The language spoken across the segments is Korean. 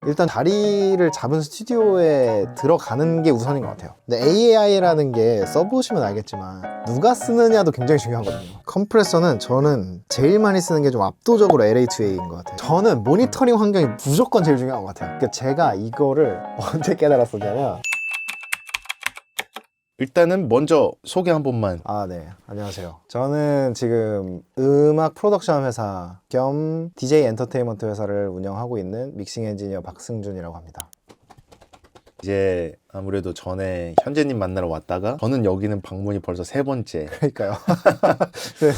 일단 자리를 잡은 스튜디오에 들어가는 게 우선인 것 같아요. 근데 AI라는 게 써보시면 알겠지만 누가 쓰느냐도 굉장히 중요하거든요. 컴프레서는 저는 제일 많이 쓰는 게 좀 압도적으로 LA2A인 것 같아요. 저는 모니터링 환경이 무조건 제일 중요한 것 같아요. 그러니까 제가 이거를 언제 깨달았었냐면, 일단은 먼저 소개 한 번만. 네. 안녕하세요. 저는 지금 음악 프로덕션 회사 겸 DJ 엔터테인먼트 회사를 운영하고 있는 믹싱 엔지니어 박승준이라고 합니다. 이제 아무래도 전에 현재님 만나러 왔다가 저는 여기는 방문이 벌써 3번째. 그러니까요.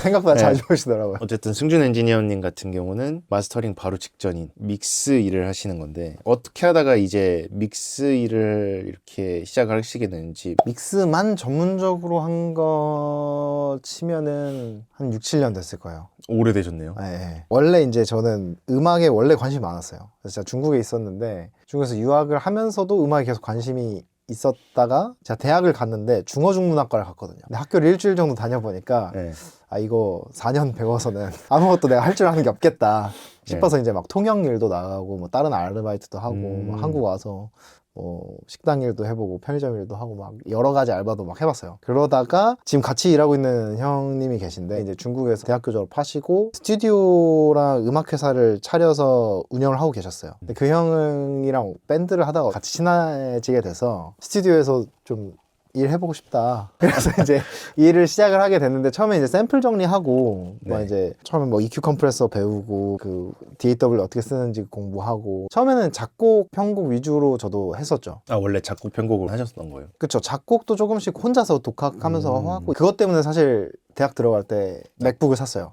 생각보다 잘 네. 좋으시더라고요. 어쨌든 승준 엔지니어님 같은 경우는 마스터링 바로 직전인 믹스 일을 하시는 건데 어떻게 하다가 이제 믹스 일을 이렇게 시작을 하시게 되는지. 믹스만 전문적으로 한 거 치면은 한 6, 7년 됐을 거예요. 오래되셨네요. 네. 원래 이제 저는 음악에 원래 관심이 많았어요. 그래서 제가 중국에 있었는데 중국에서 유학을 하면서도 음악에 계속 관심이 있었다가 제가 대학을 갔는데 중어중문학과를 갔거든요. 근데 학교를 일주일 정도 다녀보니까 네. 이거 4년 배워서는 아무것도 내가 할 줄 아는 게 없겠다 싶어서 이제 막 통역 일도 나가고 뭐 다른 아르바이트도 하고 뭐 한국 와서 뭐 식당 일도 해보고 편의점 일도 하고 막 여러 가지 알바도 막 해봤어요. 그러다가 지금 같이 일하고 있는 형님이 계신데 이제 중국에서 대학교 졸업하시고 스튜디오랑 음악 회사를 차려서 운영을 하고 계셨어요. 근데 그 형이랑 밴드를 하다가 같이 친해지게 돼서 스튜디오에서 좀 일해보고 싶다. 그래서 이제 일을 시작을 하게 됐는데 처음에 이제 샘플 정리하고 뭐 네. 이제 처음에 뭐 EQ 컴프레서 배우고 그 DAW 어떻게 쓰는지 공부하고 처음에는 작곡 편곡 위주로 저도 했었죠. 원래 작곡 편곡을 하셨던 거예요? 그쵸. 작곡도 조금씩 혼자서 독학하면서 하고 그것 때문에 사실 대학 들어갈 때 맥북을 샀어요.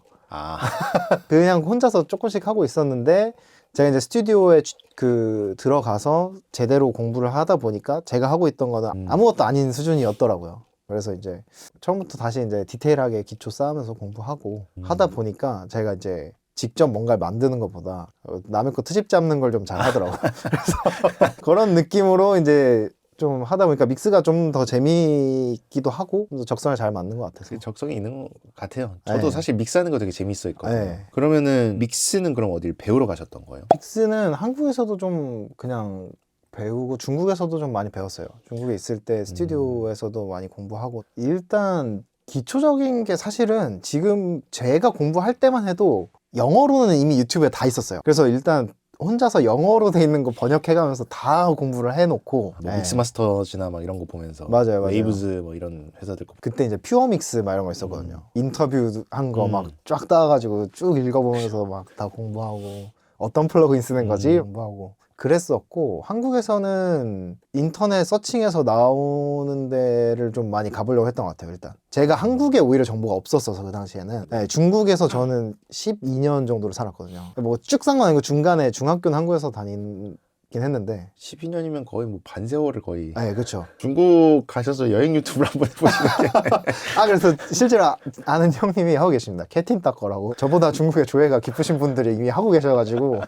그냥 혼자서 조금씩 하고 있었는데 제가 이제 스튜디오에 들어가서 제대로 공부를 하다 보니까 제가 하고 있던 거는 아무것도 아닌 수준이었더라고요. 그래서 이제 처음부터 다시 이제 디테일하게 기초 쌓으면서 공부하고 하다 보니까 제가 이제 직접 뭔가를 만드는 것보다 남의 거 트집 잡는 걸 좀 잘 하더라고요. 그래서 그런 느낌으로 이제 좀 하다 보니까 믹스가 좀 더 재미있기도 하고 좀 더 적성에 잘 맞는 것 같아서. 적성이 있는 것 같아요. 저도 네. 사실 믹스하는 거 되게 재밌어 했거든요. 네. 그러면은 믹스는 그럼 어딜 배우러 가셨던 거예요? 믹스는 한국에서도 좀 그냥 배우고 중국에서도 좀 많이 배웠어요. 중국에 있을 때 스튜디오에서도 많이 공부하고 일단 기초적인 게 사실은 지금 제가 공부할 때만 해도 영어로는 이미 유튜브에 다 있었어요. 그래서 일단 혼자서 영어로 돼 있는 거 번역해가면서 다 공부를 해놓고 뭐 믹스마스터즈나 막 이런 거 보면서 맞아요. 웨이브즈 뭐 이런 회사들 거. 그때 이제 퓨어 믹스 막 이런 거 있었거든요. 인터뷰 한 거 막 쫙 따가지고 쭉 읽어보면서 막 다 공부하고 어떤 플러그인 쓰는 거지 공부하고 그랬었고 한국에서는 인터넷 서칭해서 나오는 데를 좀 많이 가보려고 했던 것 같아요. 일단 제가 한국에 오히려 정보가 없었어서 그 당시에는 중국에서 저는 12년 정도를 살았거든요. 뭐 쭉 산 건 아니고 중간에 중학교는 한국에서 다니긴 했는데 12년이면 거의 뭐 반세월을 거의. 네, 그렇죠. 중국 가셔서 여행 유튜브를 한번 해보시는 게. 그래서 실제로 아는 형님이 하고 계십니다. 캣틴 따거라고. 저보다 중국의 조예가 깊으신 분들이 이미 하고 계셔가지고.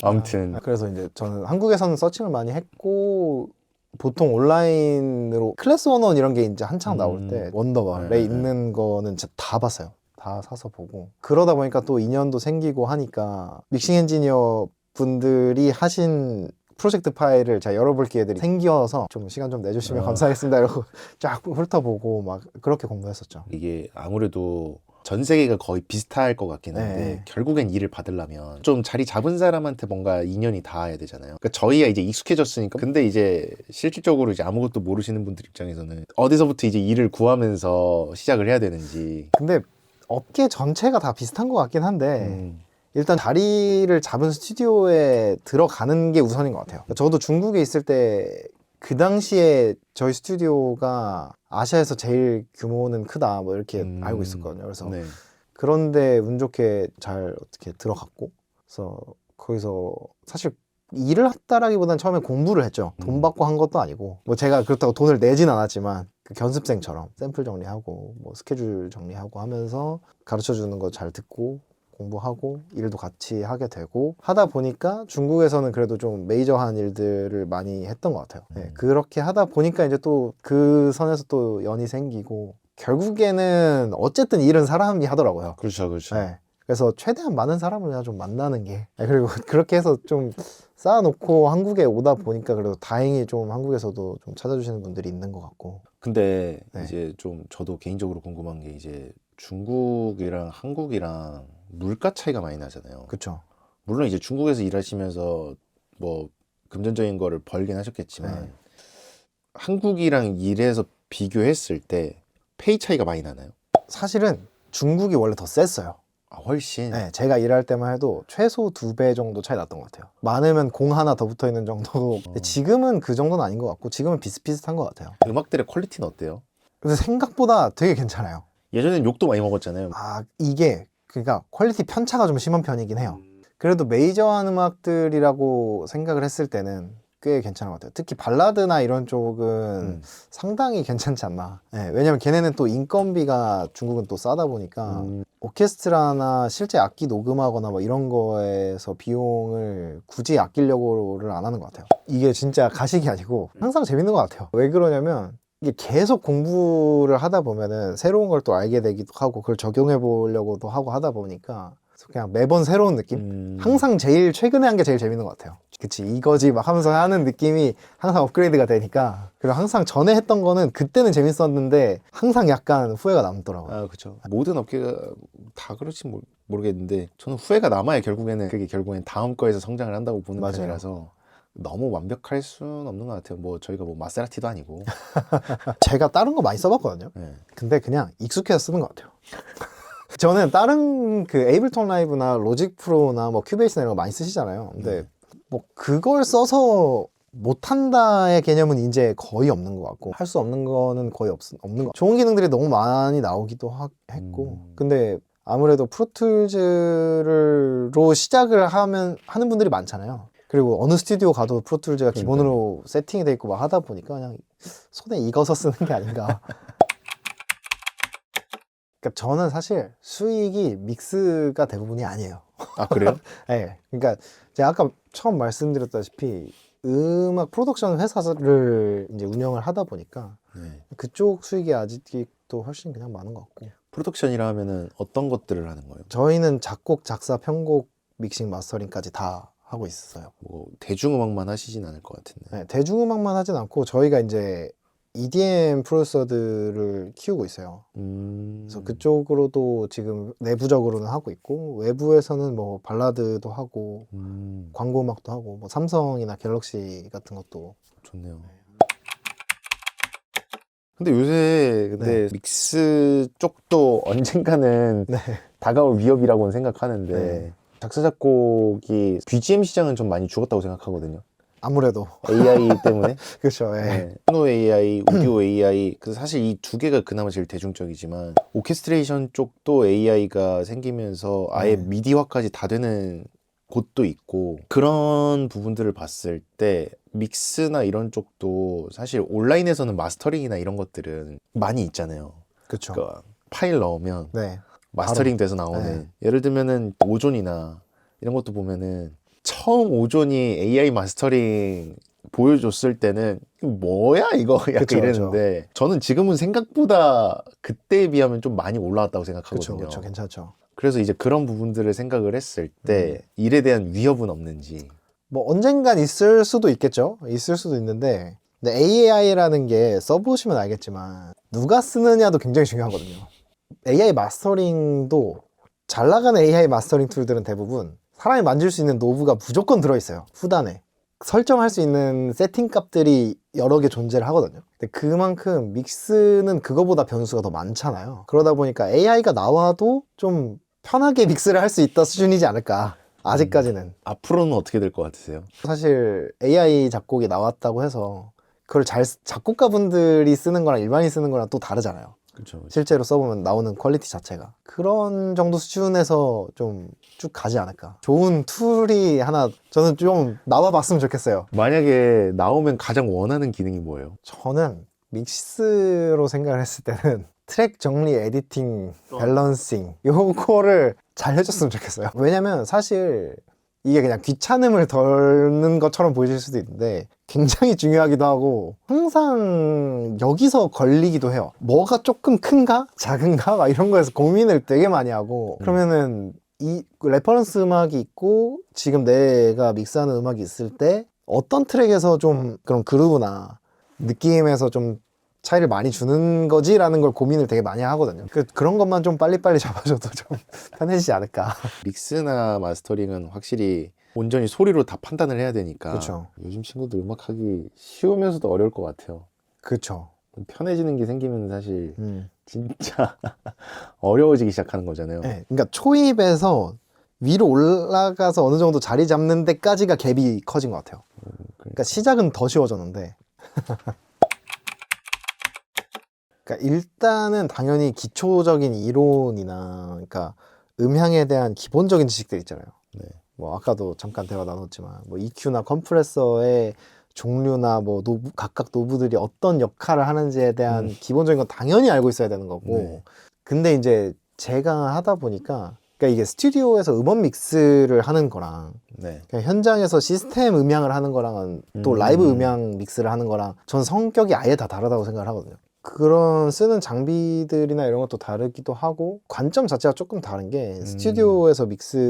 아무튼 그래서 이제 저는 한국에서는 서칭을 많이 했고 보통 온라인으로 클래스 101 이런 게 이제 한창 나올 때 원더걸에 있는 거는 진짜 다 봤어요. 다 사서 보고 그러다 보니까 또 인연도 생기고 하니까 믹싱 엔지니어 분들이 하신 프로젝트 파일을 제가 열어볼 기회들이 생겨서 좀 시간 좀 내주시면 감사하겠습니다 이러고 쫙 훑어보고 막 그렇게 공부했었죠. 이게 아무래도 전 세계가 거의 비슷할 것 같긴 한데 결국엔 일을 받으려면 좀 자리 잡은 사람한테 뭔가 인연이 닿아야 되잖아요. 그러니까 저희가 이제 익숙해졌으니까. 근데 이제 실질적으로 이제 아무것도 모르시는 분들 입장에서는 어디서부터 이제 일을 구하면서 시작을 해야 되는지. 근데 업계 전체가 다 비슷한 것 같긴 한데 일단 자리를 잡은 스튜디오에 들어가는 게 우선인 것 같아요. 저도 중국에 있을 때 그 당시에 저희 스튜디오가 아시아에서 제일 규모는 크다 뭐 이렇게 알고 있었거든요. 그래서 그런데 운 좋게 잘 어떻게 들어갔고 그래서 거기서 사실 일을 했다라기보다는 처음에 공부를 했죠. 돈 받고 한 것도 아니고 뭐 제가 그렇다고 돈을 내진 않았지만 그 견습생처럼 샘플 정리하고 뭐 스케줄 정리하고 하면서 가르쳐 주는 거 잘 듣고 공부하고 일도 같이 하게 되고 하다 보니까 중국에서는 그래도 좀 메이저한 일들을 많이 했던 것 같아요. 그렇게 하다 보니까 이제 또 그 선에서 또 연이 생기고 결국에는 어쨌든 일은 사람이 하더라고요. 그렇죠. 그래서 최대한 많은 사람을 그냥 좀 만나는 게 그리고 그렇게 해서 좀 쌓아놓고 한국에 오다 보니까 그래도 다행히 좀 한국에서도 좀 찾아주시는 분들이 있는 것 같고. 근데 네. 이제 좀 저도 개인적으로 궁금한 게 이제 중국이랑 한국이랑 물가 차이가 많이 나잖아요. 그쵸. 물론 이제 중국에서 일하시면서 뭐 금전적인 거를 벌긴 하셨겠지만 네. 한국이랑 일해서 비교했을 때 페이 차이가 많이 나나요? 사실은 중국이 원래 더 셌어요. 아, 훨씬. 네, 제가 일할 때만 해도 최소 2배 정도 차이 났던 것 같아요. 많으면 공 하나 더 붙어 있는 정도고. 근데 지금은 그 정도는 아닌 것 같고 지금은 비슷비슷한 것 같아요. 음악들의 퀄리티는 어때요? 근데 생각보다 되게 괜찮아요. 예전엔 욕도 많이 먹었잖아요. 아, 이게 그러니까 퀄리티 편차가 좀 심한 편이긴 해요. 그래도 메이저한 음악들이라고 생각을 했을 때는 꽤 괜찮은 것 같아요. 특히 발라드나 이런 쪽은 상당히 괜찮지 않나. 네, 왜냐면 걔네는 또 인건비가 중국은 또 싸다 보니까 오케스트라나 실제 악기 녹음하거나 뭐 이런 거에서 비용을 굳이 아끼려고를 안 하는 것 같아요. 이게 진짜 가식이 아니고 항상 재밌는 것 같아요. 왜 그러냐면 이게 계속 공부를 하다 보면은 새로운 걸 또 알게 되기도 하고 그걸 적용해 보려고도 하고 하다 보니까 그냥 매번 새로운 느낌? 항상 제일 최근에 한 게 제일 재밌는 것 같아요. 그치, 이거지 막 하면서 하는 느낌이 항상 업그레이드가 되니까. 그리고 항상 전에 했던 거는 그때는 재밌었는데 항상 약간 후회가 남더라고요. 아, 그렇죠. 모든 업계가 다 그렇지 모르겠는데 저는 후회가 남아야 결국에는 그게 결국엔 다음 거에서 성장을 한다고 보는 맞아요. 편이라서 너무 완벽할 수는 없는 것 같아요. 뭐 저희가 뭐 마세라티도 아니고. 제가 다른 거 많이 써봤거든요. 네. 근데 그냥 익숙해서 쓰는 것 같아요. 저는 다른 그 에이블톤 라이브나 로직 프로나 뭐 큐베이스나 이런 거 많이 쓰시잖아요. 근데 뭐 그걸 써서 못한다의 개념은 이제 거의 없는 것 같고 할 수 없는 거는 거의 없는 거. 좋은 기능들이 너무 많이 나오기도 했고 근데 아무래도 프로툴즈로 시작을 하는 분들이 많잖아요. 그리고 어느 스튜디오 가도 프로툴즈가 기본으로 세팅이 돼 있고 막 하다 보니까 그냥 손에 익어서 쓰는 게 아닌가. 그러니까 저는 사실 수익이 믹스가 대부분이 아니에요. 아, 그래요? 네, 그러니까 제가 아까 처음 말씀드렸다시피 음악 프로덕션 회사를 이제 운영을 하다 보니까 네. 그쪽 수익이 아직도 훨씬 그냥 많은 것 같고. 프로덕션이라 하면은 어떤 것들을 하는 거예요? 저희는 작곡, 작사, 편곡, 믹싱, 마스터링까지 다 하고 있어요. 뭐 대중음악만 하시진 않을 것 같은데. 네, 대중음악만 하진 않고 저희가 이제 EDM 프로듀서들을 키우고 있어요. 그래서 그쪽으로도 지금 내부적으로는 하고 있고 외부에서는 뭐 발라드도 하고 광고 음악도 하고 뭐 삼성이나 갤럭시 같은 것도. 좋네요. 근데 요새 믹스 쪽도 언젠가는 네. 다가올 위협이라고는 생각하는데 네. 작사 작곡이 BGM 시장은 좀 많이 죽었다고 생각하거든요. 아무래도 AI 때문에. 그렇죠. 예. 네. 피아노 AI, 오디오 AI. 그래서 사실 이 두 개가 그나마 제일 대중적이지만 오케스트레이션 쪽도 AI가 생기면서 아예 미디어화까지 다 되는 곳도 있고 그런 부분들을 봤을 때 믹스나 이런 쪽도 사실 온라인에서는 마스터링이나 이런 것들은 많이 있잖아요. 그렇죠. 그러니까 파일 넣으면 네. 마스터링 돼서 나오는 예를 들면은 오존이나 이런 것도 보면은 처음 오존이 AI 마스터링 보여줬을 때는 뭐야 이거 약간 그쵸, 이랬는데 저는 지금은 생각보다 그때에 비하면 좀 많이 올라왔다고 생각하거든요. 그렇죠. 괜찮죠. 그래서 이제 그런 부분들을 생각을 했을 때 일에 대한 위협은 없는지. 뭐 언젠간 있을 수도 있겠죠. 있을 수도 있는데 근데 AI라는 게 써보시면 알겠지만 누가 쓰느냐도 굉장히 중요하거든요. AI 마스터링도 잘 나가는 AI 마스터링 툴들은 대부분 사람이 만질 수 있는 노브가 무조건 들어있어요. 후단에 설정할 수 있는 세팅 값들이 여러 개 존재를 하거든요. 근데 그만큼 믹스는 그거보다 변수가 더 많잖아요. 그러다 보니까 AI가 나와도 좀 편하게 믹스를 할 수 있다 수준이지 않을까. 아직까지는. 앞으로는 어떻게 될 것 같으세요? 사실 AI 작곡이 나왔다고 해서 그걸 작곡가분들이 쓰는 거랑 일반인이 쓰는 거랑 또 다르잖아요. 그렇죠. 실제로 써보면 나오는 퀄리티 자체가 그런 정도 수준에서 좀 쭉 가지 않을까. 좋은 툴이 하나 저는 좀 나와봤으면 좋겠어요. 만약에 나오면 가장 원하는 기능이 뭐예요? 저는 믹스로 생각을 했을 때는 트랙 정리, 에디팅, 밸런싱 요거를 잘 해줬으면 좋겠어요. 왜냐면 사실 이게 그냥 귀찮음을 덜는 것처럼 보이실 수도 있는데 굉장히 중요하기도 하고 항상 여기서 걸리기도 해요. 뭐가 조금 큰가? 작은가? 막 이런 거에서 고민을 되게 많이 하고 그러면은 이 레퍼런스 음악이 있고 지금 내가 믹스하는 음악이 있을 때 어떤 트랙에서 좀 그런 그루브나 느낌에서 좀 차이를 많이 주는 거지라는 걸 고민을 되게 많이 하거든요. 그런 것만 좀 빨리빨리 잡아줘도 좀 편해지지 않을까. 믹스나 마스터링은 확실히 온전히 소리로 다 판단을 해야 되니까 그쵸. 요즘 친구들 음악하기 쉬우면서도 어려울 것 같아요. 그쵸. 편해지는 게 생기면 사실 음. 진짜 어려워지기 시작하는 거잖아요. 네, 그러니까 초입에서 위로 올라가서 어느 정도 자리 잡는 데까지가 갭이 커진 것 같아요. 그러니까 시작은 더 쉬워졌는데 그러니까 일단은 당연히 기초적인 이론이나 그러니까 음향에 대한 기본적인 지식들 있잖아요. 네. 뭐 아까도 잠깐 대화 나눴지만 뭐 EQ나 컴프레서의 종류나 뭐 각각 노브들이 어떤 역할을 하는지에 대한 기본적인 건 당연히 알고 있어야 되는 거고 네. 근데 이제 제가 하다 보니까 그러니까 이게 스튜디오에서 음원 믹스를 하는 거랑 네. 그냥 현장에서 시스템 음향을 하는 거랑은 또 라이브 음향 믹스를 하는 거랑 전 성격이 아예 다 다르다고 생각을 하거든요. 그런 쓰는 장비들이나 이런 것도 다르기도 하고 관점 자체가 조금 다른 게 스튜디오에서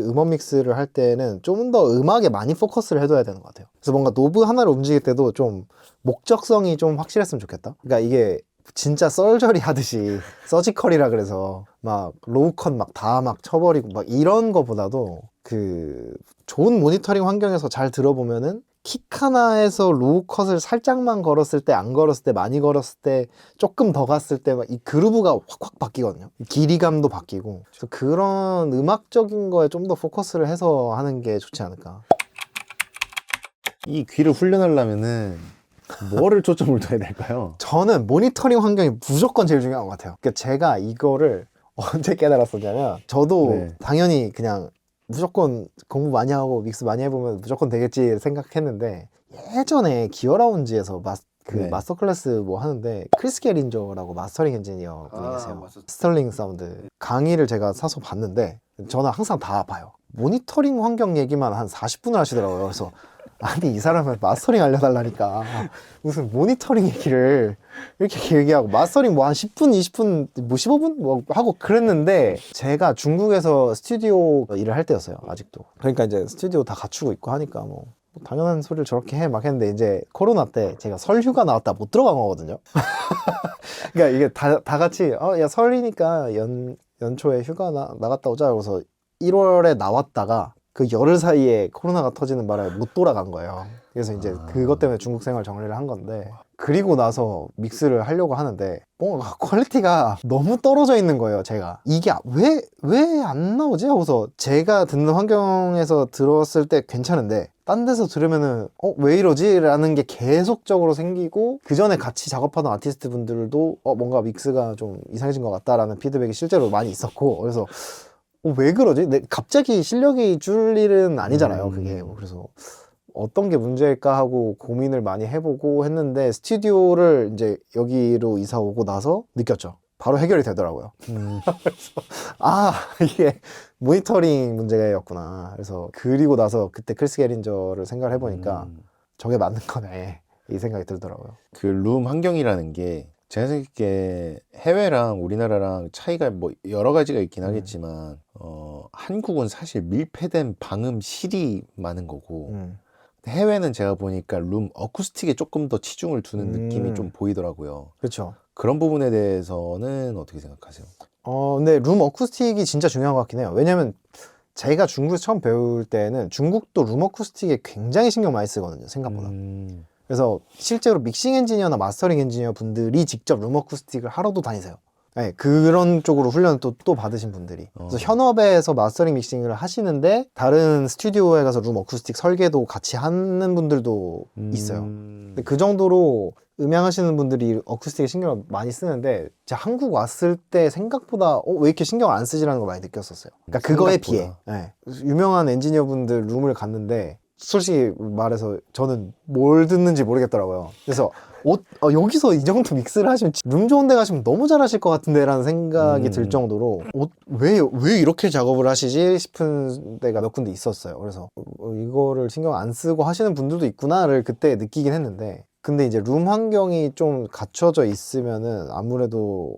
음원 믹스를 할 때는 좀 더 음악에 많이 포커스를 해둬야 되는 것 같아요. 그래서 뭔가 노브 하나를 움직일 때도 좀 목적성이 좀 확실했으면 좋겠다. 그러니까 이게 진짜 썰저리 하듯이 서지컬이라 그래서 막 로우컷 막 다 막 쳐버리고 막 이런 거보다도 그 좋은 모니터링 환경에서 잘 들어보면은 킥 하나에서 로우 컷을 살짝만 걸었을 때, 안 걸었을 때, 많이 걸었을 때, 조금 더 갔을 때 막 이 그루브가 확확 바뀌거든요. 길이감도 바뀌고. 그래서 그런 음악적인 거에 좀 더 포커스를 해서 하는 게 좋지 않을까. 이 귀를 훈련하려면은 뭐를 초점을 둬야 될까요? 저는 모니터링 환경이 무조건 제일 중요한 것 같아요. 그러니까 제가 이거를 언제 깨달았었냐면 저도 네. 당연히 그냥 무조건 공부 많이 하고 믹스 많이 해보면 무조건 되겠지 생각했는데 예전에 기어라운지에서 네. 마스터 클래스 뭐 하는데 크리스 게린저라고 마스터링 엔지니어 분이 계세요. 맞았- 스털링 사운드 강의를 제가 사서 봤는데 저는 항상 다 봐요. 모니터링 환경 얘기만 한 40분을 하시더라고요. 그래서 아니 이 사람은 마스터링 알려달라니까 무슨 모니터링 얘기를 이렇게 길게 하고 마스터링 뭐 한 10분 20분 뭐 15분 뭐 하고 그랬는데 제가 중국에서 스튜디오 일을 할 때였어요. 아직도. 그러니까 이제 스튜디오 다 갖추고 있고 하니까 뭐 당연한 소리를 저렇게 해 막 했는데 이제 코로나 때 제가 설 휴가 나왔다 못 들어간 거거든요. 그러니까 이게 다 같이 야 설이니까 연초에 휴가 나갔다 오자. 그래서 1월에 나왔다가 그 열흘 사이에 코로나가 터지는 바람에 못 돌아간 거예요. 그래서 이제 그것 때문에 중국 생활 정리를 한 건데 그리고 나서 믹스를 하려고 하는데 뭔가 퀄리티가 너무 떨어져 있는 거예요. 제가 이게 왜 안 나오지 하고서 제가 듣는 환경에서 들었을 때 괜찮은데 딴 데서 들으면은 왜 이러지? 라는 게 계속적으로 생기고 그 전에 같이 작업하던 아티스트 분들도 뭔가 믹스가 좀 이상해진 것 같다라는 피드백이 실제로 많이 있었고 그래서 왜 그러지? 갑자기 실력이 줄 일은 아니잖아요, 그게. 그래서 어떤 게 문제일까 하고 고민을 많이 해보고 했는데 스튜디오를 이제 여기로 이사 오고 나서 느꼈죠. 바로 해결이 되더라고요. 그래서 이게 모니터링 문제였구나. 그래서 그리고 나서 그때 크리스 게린저를 생각을 해보니까 저게 맞는 거네. 이 생각이 들더라고요. 그 룸 환경이라는 게 제가 생각해 해외랑 우리나라랑 차이가 뭐 여러 가지가 있긴 하겠지만 한국은 사실 밀폐된 방음실이 많은 거고 해외는 제가 보니까 룸 어쿠스틱에 조금 더 치중을 두는 느낌이 좀 보이더라고요. 그렇죠. 그런 부분에 대해서는 어떻게 생각하세요? 근데 룸 어쿠스틱이 진짜 중요한 것 같긴 해요. 왜냐면 제가 중국에서 처음 배울 때는 중국도 룸 어쿠스틱에 굉장히 신경 많이 쓰거든요, 생각보다. 그래서 실제로 믹싱 엔지니어나 마스터링 엔지니어 분들이 직접 룸 어쿠스틱을 하러도 다니세요. 네, 그런 쪽으로 훈련을 또 받으신 분들이. 그래서 현업에서 마스터링 믹싱을 하시는데 다른 스튜디오에 가서 룸 어쿠스틱 설계도 같이 하는 분들도 있어요. 근데 그 정도로 음향하시는 분들이 어쿠스틱에 신경을 많이 쓰는데 제가 한국 왔을 때 생각보다 왜 이렇게 신경을 안 쓰지라는 걸 많이 느꼈었어요. 그러니까 그거에 비해. 네. 유명한 엔지니어 분들 룸을 갔는데 솔직히 말해서 저는 뭘 듣는지 모르겠더라고요. 그래서 여기서 이 정도 믹스를 하시면 룸 좋은 데 가시면 너무 잘하실 것 같은데 라는 생각이 들 정도로 왜 이렇게 작업을 하시지 싶은 데가 몇 군데 있었어요. 그래서 이거를 신경 안 쓰고 하시는 분들도 있구나를 그때 느끼긴 했는데 근데 이제 룸 환경이 좀 갖춰져 있으면은 아무래도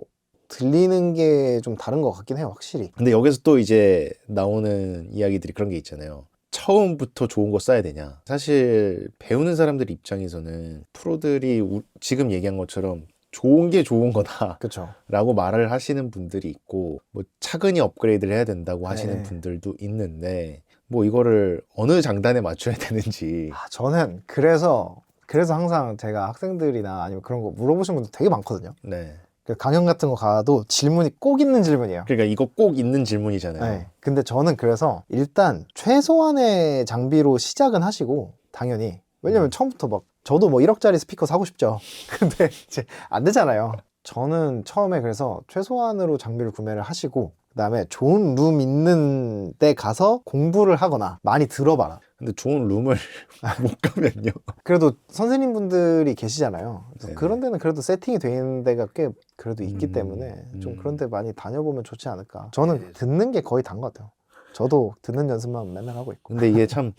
들리는 게 좀 다른 것 같긴 해요, 확실히. 근데 여기서 또 이제 나오는 이야기들이 그런 게 있잖아요. 처음부터 좋은 거 써야 되냐. 사실 배우는 사람들 입장에서는 프로들이 지금 얘기한 것처럼 좋은 게 좋은 거다 그렇죠. 라고 말을 하시는 분들이 있고, 뭐 차근히 업그레이드를 해야 된다고 하시는 네. 분들도 있는데, 뭐 이거를 어느 장단에 맞춰야 되는지. 저는 그래서 항상 제가 학생들이나 아니면 그런 거 물어보시는 분들 되게 많거든요. 네. 강연 같은 거 가도 질문이 꼭 있는 질문이에요. 그러니까 이거 꼭 있는 질문이잖아요. 네. 근데 저는 그래서 일단 최소한의 장비로 시작은 하시고, 당연히. 왜냐면 처음부터 막 저도 뭐 1억짜리 스피커 사고 싶죠. 근데 이제 안 되잖아요. 저는 처음에 그래서 최소한으로 장비를 구매를 하시고, 그다음에 좋은 룸 있는 데 가서 공부를 하거나 많이 들어봐라. 근데 좋은 룸을 못 가면요. 그래도 선생님분들이 계시잖아요. 그래서 네네. 그런 데는 그래도 세팅이 돼 있는 데가 꽤 그래도 있기 때문에 좀 음. 그런 데 많이 다녀보면 좋지 않을까. 저는 네. 듣는 게 거의 다인 것 같아요. 저도 듣는 연습만 맨날 하고 있고. 근데 이게 참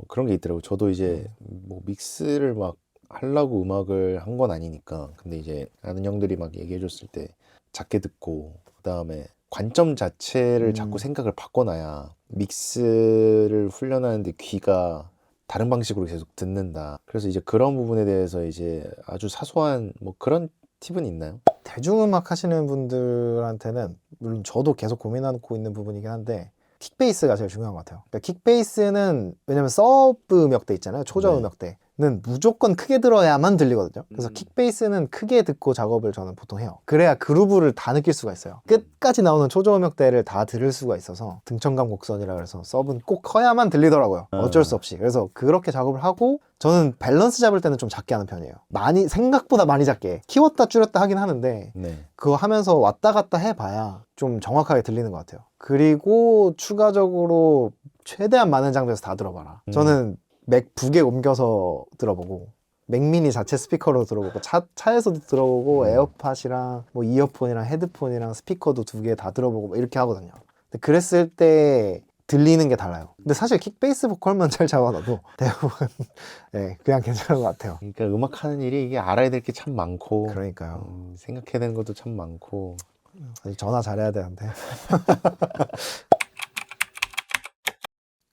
그런 게 있더라고요. 저도 이제 뭐 믹스를 막 하려고 음악을 한 건 아니니까. 근데 이제 아는 형들이 막 얘기해 줬을 때 작게 듣고, 그다음에 관점 자체를 자꾸 생각을 바꿔놔야 믹스를 훈련하는데 귀가 다른 방식으로 계속 듣는다. 그래서 이제 그런 부분에 대해서 이제 아주 사소한 뭐 그런 팁은 있나요? 대중음악 하시는 분들한테는 물론 저도 계속 고민하고 있는 부분이긴 한데, 킥베이스가 제일 중요한 것 같아요. 그러니까 킥베이스는 왜냐면 서브 음역대 있잖아요. 초저 네. 음역대는 무조건 크게 들어야만 들리거든요. 그래서 킥베이스는 크게 듣고 작업을 저는 보통 해요. 그래야 그루브를 다 느낄 수가 있어요. 끝까지 나오는 초저 음역대를 다 들을 수가 있어서, 등천감 곡선이라 그래서 서브는 꼭 커야만 들리더라고요. 어쩔 수 없이. 그래서 그렇게 작업을 하고, 저는 밸런스 잡을 때는 좀 작게 하는 편이에요. 많이, 생각보다 많이 작게 키웠다 줄였다 하긴 하는데, 네. 그거 하면서 왔다 갔다 해봐야 좀 정확하게 들리는 것 같아요. 그리고 추가적으로 최대한 많은 장비에서 다 들어봐라. 저는 맥 2개 옮겨서 들어보고, 맥미니 자체 스피커로 들어보고, 차에서도 들어보고, 에어팟이랑 뭐 이어폰이랑 헤드폰이랑 스피커도 2개 다 들어보고 뭐 이렇게 하거든요. 근데 그랬을 때 들리는 게 달라요. 근데 사실 킥베이스 보컬만 잘 잡아놔도 대부분 네, 그냥 괜찮은 것 같아요. 그러니까 음악하는 일이 이게 알아야 될 게 참 많고, 그러니까요. 생각해야 되는 것도 참 많고. 아직 전화 잘해야 되는데.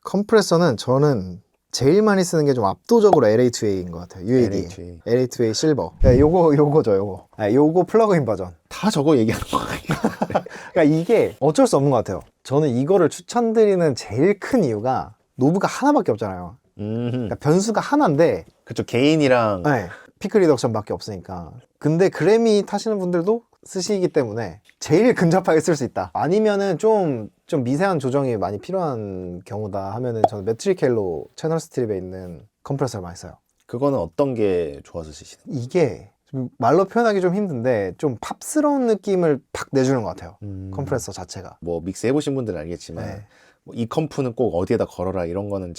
컴프레서는 저는 제일 많이 쓰는 게 좀 압도적으로 LA2A인 것 같아요. UAD. LA2A 실버. 네, 요거죠, 요거. 네, 요거 플러그인 버전. 다 저거 얘기하는 거예요. 그러니까 이게 어쩔 수 없는 것 같아요. 저는 이거를 추천드리는 제일 큰 이유가 노브가 하나밖에 없잖아요. 그러니까 변수가 하나인데, 그쵸, 개인이랑. 네, 피크 리덕션밖에 없으니까. 근데 그래미 타시는 분들도 쓰시기 때문에 제일 근접하게 쓸 수 있다. 아니면은 좀 미세한 조정이 많이 필요한 경우다 하면은 저는 매트릭 헬로 채널 스트립에 있는 컴프레서를 많이 써요. 그거는 어떤 게 좋아서 쓰시는 거예요? 이게 좀 말로 표현하기 좀 힘든데 좀 팝스러운 느낌을 팍 내주는 것 같아요. 컴프레서 자체가. 뭐 믹스 해보신 분들은 알겠지만, 네. 뭐이 컴프는 꼭 어디에다 걸어라 이런 거는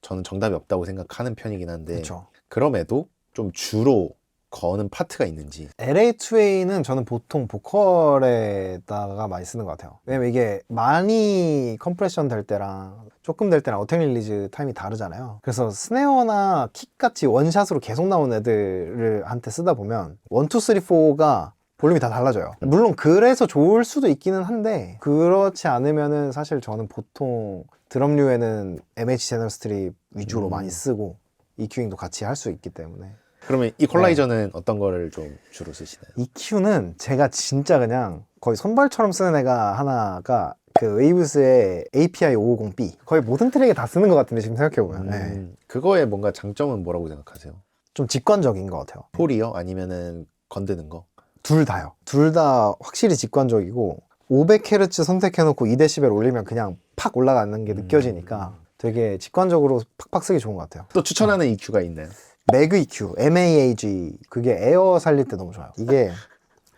저는 정답이 없다고 생각하는 편이긴 한데, 그렇죠. 그럼에도 좀 주로 거는 파트가 있는지. LA2A는 저는 보통 보컬에다가 많이 쓰는 것 같아요. 왜냐면 이게 많이 컴프레션 될 때랑 조금 될 때랑 어택 릴리즈 타임이 다르잖아요. 그래서 스네어나 킥같이 원샷으로 계속 나온 애들을 한테 쓰다 보면 1, 2, 3, 4가 볼륨이 다 달라져요. 물론 그래서 좋을 수도 있기는 한데, 그렇지 않으면은 사실 저는 보통 드럼류에는 MH 채널 스트립 위주로 많이 쓰고 EQing도 같이 할 수 있기 때문에. 그러면 이퀄라이저는 어떤 거를 좀 주로 쓰시나요? EQ는 제가 진짜 그냥 거의 손발처럼 쓰는 애가 하나가 그 웨이브스의 API 550B, 거의 모든 트랙에 다 쓰는 것 같은데 지금 생각해보면. 네. 그거의 뭔가 장점은 뭐라고 생각하세요? 좀 직관적인 것 같아요. 폴이요? 아니면은 건드는 거? 둘 다요. 둘 다 확실히 직관적이고, 500Hz 선택해놓고 2dB 올리면 그냥 팍 올라가는 게 느껴지니까 되게 직관적으로 팍팍 쓰기 좋은 것 같아요. 또 추천하는 EQ가 있나요? 매그 EQ, MAAG, 그게 에어 살릴 때 너무 좋아요. 이게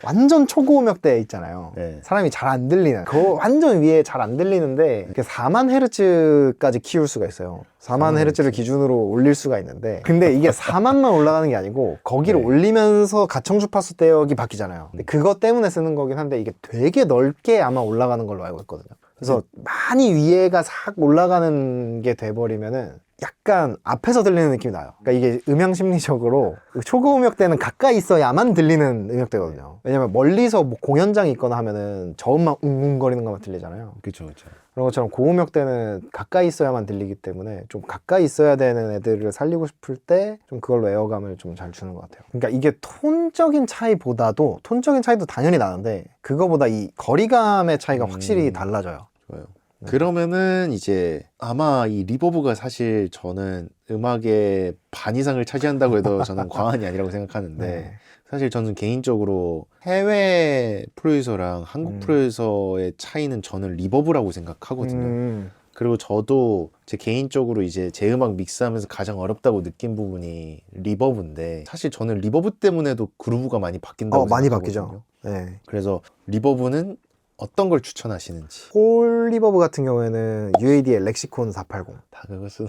완전 초고음역대 있잖아요. 네. 사람이 잘 안 들리는, 그 완전 위에 잘 안 들리는데 4만 헤르츠까지 키울 수가 있어요. 4만 헤르츠를 기준으로 올릴 수가 있는데, 근데 이게 4만만 올라가는 게 아니고 거기를 네. 올리면서 가청주 파수 대역이 바뀌잖아요. 근데 그것 때문에 쓰는 거긴 한데 이게 되게 넓게 아마 올라가는 걸로 알고 있거든요. 그래서 많이 위에가 싹 올라가는 게 돼버리면은 약간 앞에서 들리는 느낌이 나요. 그러니까 이게 음향 심리적으로 초고음역 대는 가까이 있어야만 들리는 음역대거든요. 왜냐면 멀리서 뭐 공연장이 있거나 하면은 저음만 웅웅거리는 것만 들리잖아요. 그쵸, 그쵸. 그런 것처럼 고음역 대는 가까이 있어야만 들리기 때문에 좀 가까이 있어야 되는 애들을 살리고 싶을 때 좀 그걸로 에어감을 좀 잘 주는 것 같아요. 그러니까 이게 톤적인 차이보다도 톤적인 차이도 당연히 나는데 그거보다 이 거리감의 차이가 확실히 달라져요. 좋아요. 그러면은 이제 아마 이 리버브가 사실 저는 음악의 반 이상을 차지한다고 해도 저는 과언이 아니라고 생각하는데 네. 사실 저는 개인적으로 해외 프로듀서랑 한국 음. 프로듀서의 차이는 저는 리버브라고 생각하거든요. 그리고 저도 제 개인적으로 이제 제 음악 믹스하면서 가장 어렵다고 느낀 부분이 리버브인데 사실 저는 리버브 때문에도 그루브가 많이 바뀐다고 많이 생각하거든요. 바뀌죠. 네. 그래서 리버브는 어떤 걸 추천하시는지. 폴 리버브 같은 경우에는 UAD의 렉시콘 480 다 그것은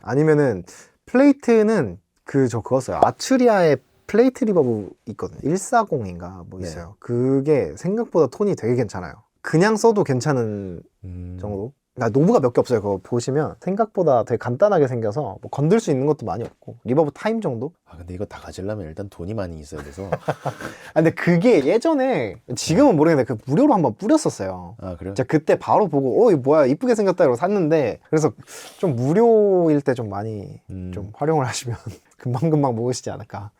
아니면은 플레이트는 그거 써요. 아츄리아의 플레이트 리버브 있거든요. 140인가 뭐 네. 있어요. 그게 생각보다 톤이 되게 괜찮아요. 그냥 써도 괜찮은 정도. 그러니까 노브가 몇 개 없어요. 그거 보시면 생각보다 되게 간단하게 생겨서 뭐 건들 수 있는 것도 많이 없고 리버브 타임 정도? 아 근데 이거 다 가지려면 일단 돈이 많이 있어야 돼서 근데 그게 예전에 지금은 모르겠는데 그 무료로 한번 뿌렸었어요. 아 그래요? 제가 그때 바로 보고 이거 뭐야 이쁘게 생겼다 이러고 샀는데 그래서 좀 무료일 때 좀 많이 좀 활용을 하시면 금방금방 모으시지 않을까.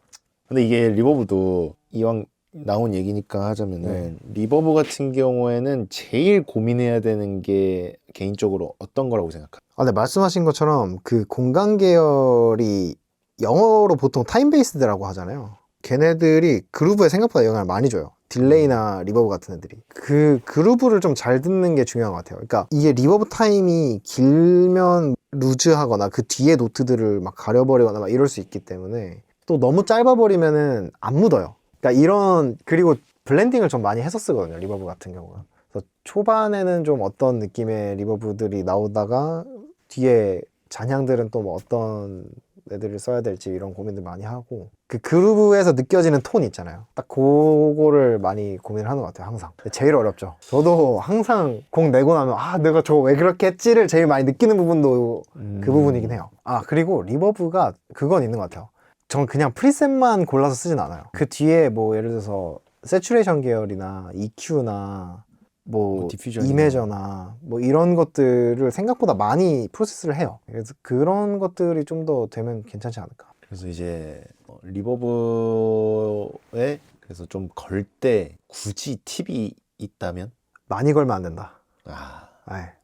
근데 이게 리버브도 이왕 나온 얘기니까 하자면은 리버브 같은 경우에는 제일 고민해야 되는 게 개인적으로 어떤 거라고 생각하세요? 네, 말씀하신 것처럼 그 공간 계열이 영어로 보통 타임 베이스드라고 하잖아요. 걔네들이 그루브에 생각보다 영향을 많이 줘요. 딜레이나 리버브 같은 애들이 그 그루브를 좀 잘 듣는 게 중요한 것 같아요. 그러니까 이게 리버브 타임이 길면 루즈하거나 그 뒤에 노트들을 막 가려버리거나 막 이럴 수 있기 때문에 또 너무 짧아버리면은 안 묻어요. 그러니까 그리고 블렌딩을 좀 많이 해서 쓰거든요, 리버브 같은 경우는. 그래서 초반에는 좀 어떤 느낌의 리버브들이 나오다가 뒤에 잔향들은 또 뭐 어떤 애들을 써야 될지 이런 고민들 많이 하고 그 그루브에서 느껴지는 톤 있잖아요. 딱 그거를 많이 고민을 하는 것 같아요, 항상. 제일 어렵죠. 저도 항상 곡 내고 나면 내가 저거 왜 그렇게 했지를 제일 많이 느끼는 부분도 그 부분이긴 해요. 그리고 리버브가 그건 있는 것 같아요. 전 그냥 프리셋만 골라서 쓰진 않아요. 그 뒤에 뭐 예를 들어서 세츄레이션 계열이나 EQ나 뭐 디퓨전이나. 이메저나 뭐 이런 것들을 생각보다 많이 프로세스를 해요. 그래서 그런 것들이 좀 더 되면 괜찮지 않을까. 그래서 이제 리버브에 그래서 좀 걸 때 굳이 팁이 있다면? 많이 걸면 안 된다. 아,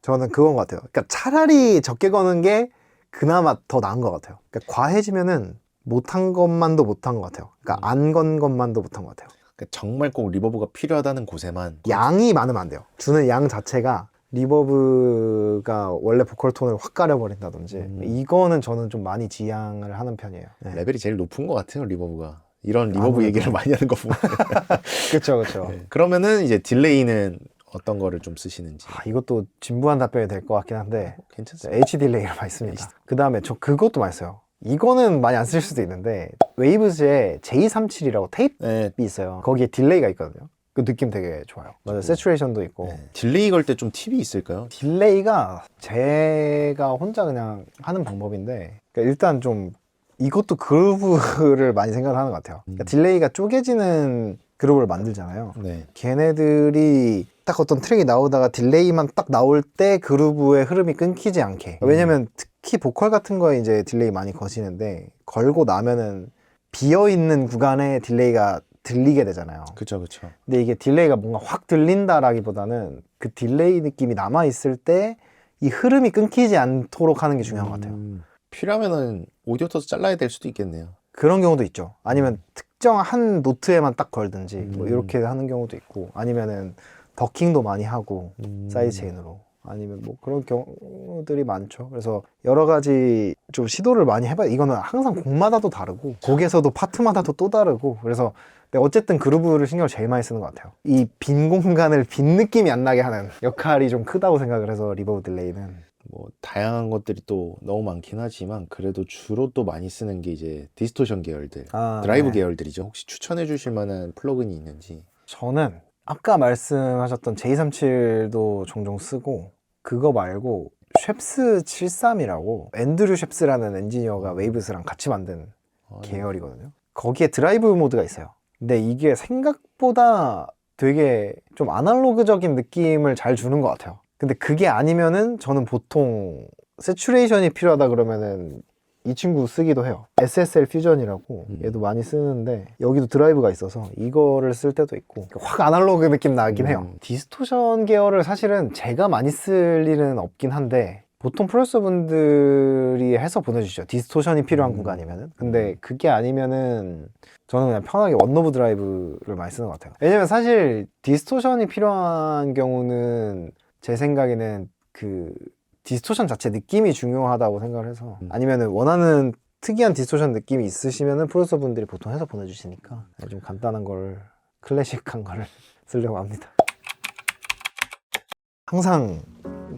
저는 그건 것 같아요. 그러니까 차라리 적게 거는 게 그나마 더 나은 것 같아요. 그러니까 과해지면은 못한 것만도 못한 것 같아요. 그러니까 안 건 것만도 못한 것 같아요. 그러니까 정말 꼭 리버브가 필요하다는 곳에만 양이 많으면 안 돼요. 주는 양 자체가 리버브가 원래 보컬 톤을 확 가려버린다든지 이거는 저는 좀 많이 지양을 하는 편이에요. 네. 레벨이 제일 높은 것 같아요, 리버브가. 이런 리버브 아무래도. 얘기를 많이 하는 거 보면. 그쵸 그쵸. 그러면은 이제 딜레이는 어떤 거를 좀 쓰시는지. 이것도 진부한 답변이 될 것 같긴 한데 괜찮습니다. H 딜레이를 많이 씁니다. 그 다음에 저 그것도 많이 써요. 이거는 많이 안 쓸 수도 있는데 웨이브즈의 J37이라고 테이프 네. 있어요. 거기에 딜레이가 있거든요. 그 느낌 되게 좋아요. 맞아요. 세츄레이션도 있고. 딜레이 걸 때 좀 팁이 있을까요? 딜레이가 제가 혼자 그냥 하는 방법인데 그러니까 일단 좀 이것도 그루브를 많이 생각을 하는 것 같아요. 그러니까 딜레이가 쪼개지는 그루브를 만들잖아요. 네. 걔네들이 딱 어떤 트랙이 나오다가 딜레이만 딱 나올 때 그루브의 흐름이 끊기지 않게. 왜냐면 특히 보컬 같은 거에 이제 딜레이 많이 거시는데 걸고 나면은 비어있는 구간에 딜레이가 들리게 되잖아요. 그쵸, 그쵸. 근데 이게 딜레이가 뭔가 확 들린다라기보다는 그 딜레이 느낌이 남아있을 때 이 흐름이 끊기지 않도록 하는 게 중요한 것 같아요. 필요하면은 오디오 터서 잘라야 될 수도 있겠네요. 그런 경우도 있죠. 아니면 특정한 노트에만 딱 걸든지 뭐 이렇게 하는 경우도 있고 아니면은 더킹도 많이 하고 사이드 체인으로 아니면 뭐 그런 경우들이 많죠. 그래서 여러 가지 좀 시도를 많이 해봐요. 이거는 항상 곡마다도 다르고 곡에서도 파트마다도 또 다르고 그래서 근데 어쨌든 그루브를 신경을 제일 많이 쓰는 것 같아요. 이 빈 공간을 빈 느낌이 안 나게 하는 역할이 좀 크다고 생각을 해서 리버브 딜레이는 뭐 다양한 것들이 또 너무 많긴 하지만 그래도 주로 또 많이 쓰는 게 이제 디스토션 계열들, 드라이브 네. 계열들이죠. 혹시 추천해 주실 만한 플러그인이 있는지. 저는 아까 말씀하셨던 J37도 종종 쓰고 그거 말고 쉐프스 73이라고 앤드류 쉐프스라는 엔지니어가 웨이브스랑 같이 만든 계열이거든요. 거기에 드라이브 모드가 있어요. 근데 이게 생각보다 되게 좀 아날로그적인 느낌을 잘 주는 것 같아요. 근데 그게 아니면은 저는 보통 세츄레이션이 필요하다 그러면은 이 친구 쓰기도 해요. SSL 퓨전이라고 얘도 많이 쓰는데 여기도 드라이브가 있어서 이거를 쓸 때도 있고 확 아날로그 느낌 나긴 해요. 디스토션 계열을 사실은 제가 많이 쓸 일은 없긴 한데 보통 프로듀서 분들이 해서 보내주시죠. 디스토션이 필요한 구간이면은. 근데 그게 아니면은 저는 그냥 편하게 원노브 드라이브를 많이 쓰는 것 같아요. 왜냐면 사실 디스토션이 필요한 경우는 제 생각에는 그 디스토션 자체 느낌이 중요하다고 생각을 해서 아니면은 원하는 특이한 디스토션 느낌이 있으시면은 프로듀서 분들이 보통 해서 보내주시니까 좀 간단한 걸 클래식한 거를 쓰려고 합니다. 항상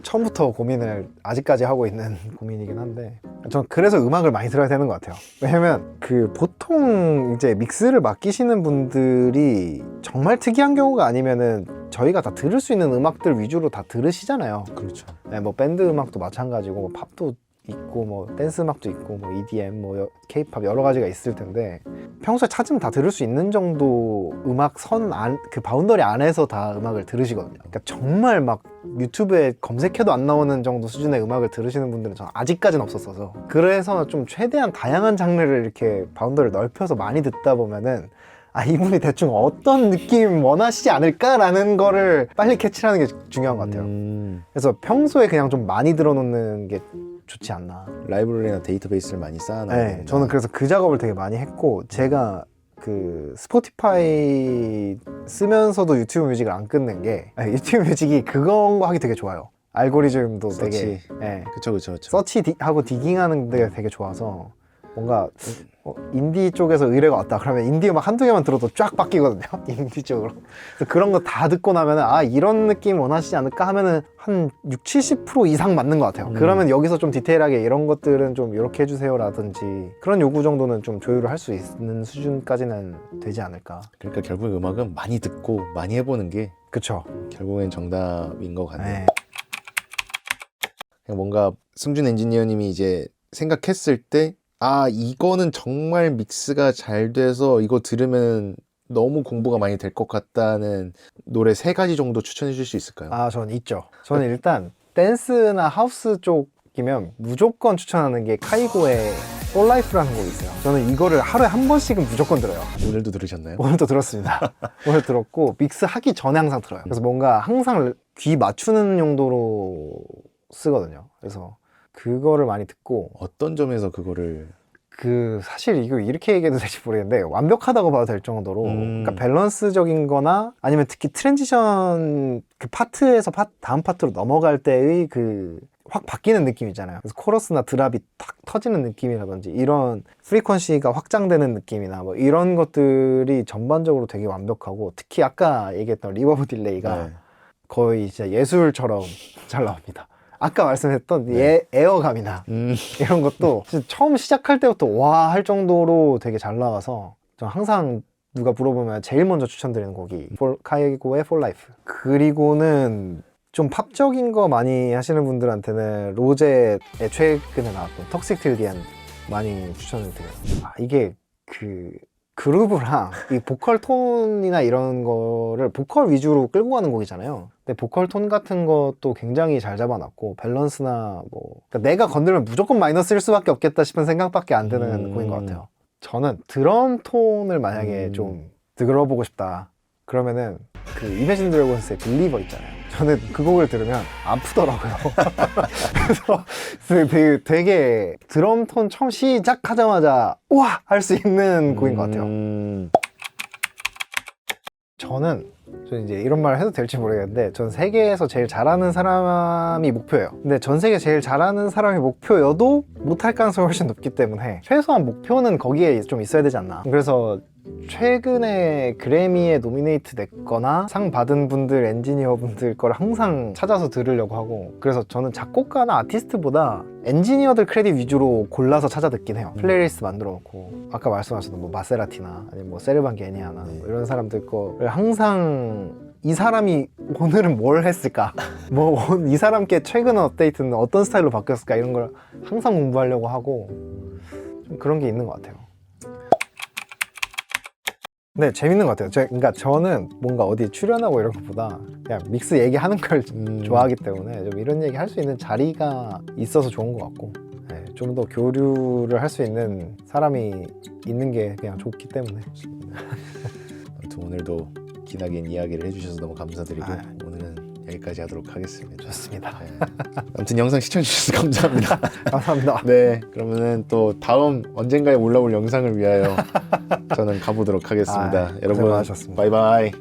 처음부터 고민을 아직까지 하고 있는 고민이긴 한데 전 그래서 음악을 많이 들어야 되는 것 같아요. 왜냐면 그 보통 이제 믹스를 맡기시는 분들이 정말 특이한 경우가 아니면은 저희가 다 들을 수 있는 음악들 위주로 다 들으시잖아요. 그렇죠. 네, 뭐 밴드 음악도 마찬가지고 뭐 팝도 있고 뭐 댄스 음악도 있고 뭐 EDM 뭐 K-팝 여러 가지가 있을 텐데 평소에 찾으면 다 들을 수 있는 정도 음악 선 안 그 바운더리 안에서 다 음악을 들으시거든요. 그러니까 정말 막 유튜브에 검색해도 안 나오는 정도 수준의 음악을 들으시는 분들은 저는 아직까지는 없었어서 그래서 좀 최대한 다양한 장르를 이렇게 바운더리를 넓혀서 많이 듣다 보면은 아 이분이 대충 어떤 느낌 원하시지 않을까라는 거를 빨리 캐치하는 게 중요한 것 같아요. 그래서 평소에 그냥 좀 많이 들어놓는 게 좋지 않나. 라이브러리나 데이터베이스를 많이 쌓아놔야 네, 된다. 저는 그래서 그 작업을 되게 많이 했고 제가 그 스포티파이 쓰면서도 유튜브 뮤직을 안 끊는 게 유튜브 뮤직이 그건 거 하기 되게 좋아요. 알고리즘도 되게 그쵸. 서치하고 디깅하는 데 되게 좋아서 뭔가 인디 쪽에서 의뢰가 왔다 그러면 인디 음악 한두 개만 들어도 쫙 바뀌거든요. 인디 쪽으로. 그래서 그런 거 다 듣고 나면은 아 이런 느낌 원하시지 않을까 하면은 한 60-70% 이상 맞는 것 같아요. 그러면 여기서 좀 디테일하게 이런 것들은 좀 이렇게 해주세요 라든지 그런 요구 정도는 좀 조율을 할 수 있는 수준까지는 되지 않을까. 그러니까 결국 음악은 많이 듣고 많이 해보는 게 그쵸. 결국엔 정답인 것 같네요. 네. 그냥 뭔가 승준 엔지니어님이 이제 생각했을 때 아 이거는 정말 믹스가 잘 돼서 이거 들으면 너무 공부가 많이 될 것 같다는 노래 3가지 정도 추천해 줄 수 있을까요? 아, 저는 있죠. 저는 일단 댄스나 하우스 쪽이면 무조건 추천하는 게 카이고의 For Life라는 곡이 있어요. 저는 이거를 하루에 한 번씩은 무조건 들어요. 오늘도 들으셨나요? 오늘도 들었습니다. 오늘 들었고 믹스 하기 전에 항상 들어요. 그래서 뭔가 항상 귀 맞추는 용도로 쓰거든요. 그래서 그거를 많이 듣고 어떤 점에서 그거를 사실 이거 이렇게 얘기해도 될지 모르겠는데 완벽하다고 봐도 될 정도로 그러니까 밸런스적인 거나 아니면 특히 트랜지션 그 파트에서 다음 파트로 넘어갈 때의 그 확 바뀌는 느낌 있잖아요. 그래서 코러스나 드랍이 탁 터지는 느낌이라든지 이런 프리퀀시가 확장되는 느낌이나 뭐 이런 것들이 전반적으로 되게 완벽하고 특히 아까 얘기했던 리버브 딜레이가 거의 진짜 예술처럼 잘 나옵니다. 아까 말씀했던 에어감이나 이런 것도 진짜 처음 시작할 때부터 와 할 정도로 되게 잘 나와서 저는 항상 누가 물어보면 제일 먼저 추천드리는 곡이 카이고의 For Life. 그리고는 좀 팝적인 거 많이 하시는 분들한테는 로제의 최근에 나왔던 톡식 틸 디 엔드 많이 추천을 드려요. 아, 이게 그 그루브랑 이 보컬 톤이나 이런 거를 보컬 위주로 끌고 가는 곡이잖아요. 근데 보컬 톤 같은 것도 굉장히 잘 잡아놨고 밸런스나 뭐 그러니까 내가 건들면 무조건 마이너스일 수밖에 없겠다 싶은 생각밖에 안 드는 곡인 것 같아요. 저는 드럼 톤을 만약에 좀 들어보고 싶다 그러면은 그 이매진 드래곤스의 빌리버 있잖아요. 저는 그 곡을 들으면 아프더라고요. 그래서 되게 드럼 톤 처음 시작하자마자 우와! 할 수 있는 곡인 것 같아요. 저는 이제 이런 말 해도 될지 모르겠는데 전 세계에서 제일 잘하는 사람이 목표예요. 근데 전 세계 제일 잘하는 사람이 목표여도 못할 가능성이 훨씬 높기 때문에 최소한 목표는 거기에 좀 있어야 되지 않나. 그래서 최근에 그래미에 노미네이트 됐거나 상 받은 분들, 엔지니어 분들 걸 항상 찾아서 들으려고 하고 그래서 저는 작곡가나 아티스트보다 엔지니어들 크레딧 위주로 골라서 찾아 듣긴 해요. 플레이리스트 만들어 놓고 아까 말씀하셨던 뭐 마세라티나 아니면 뭐 세르반 게니아나 뭐 이런 사람들 거를 항상 항상 이 사람이 오늘은 뭘 했을까? 뭐 이 사람께 최근 업데이트는 어떤 스타일로 바뀌었을까? 이런 걸 항상 공부하려고 하고 좀 그런 게 있는 것 같아요. 네, 재밌는 것 같아요. 그러니까 저는 뭔가 어디 출연하고 이런 것보다 그냥 믹스 얘기하는 걸 좋아하기 때문에 좀 이런 얘기 할 수 있는 자리가 있어서 좋은 것 같고, 네, 좀 더 교류를 할 수 있는 사람이 있는 게 그냥 좋기 때문에. 아무튼 오늘도 기나긴 이야기를 해주셔서 너무 감사드리고 오늘은 여기까지 하도록 하겠습니다. 좋습니다. 네. 아무튼 영상 시청해주셔서 감사합니다. 감사합니다. 네, 그러면은 또 다음 언젠가에 올라올 영상을 위하여 저는 가보도록 하겠습니다. 여러분, 고생 많으셨습니다. 바이바이.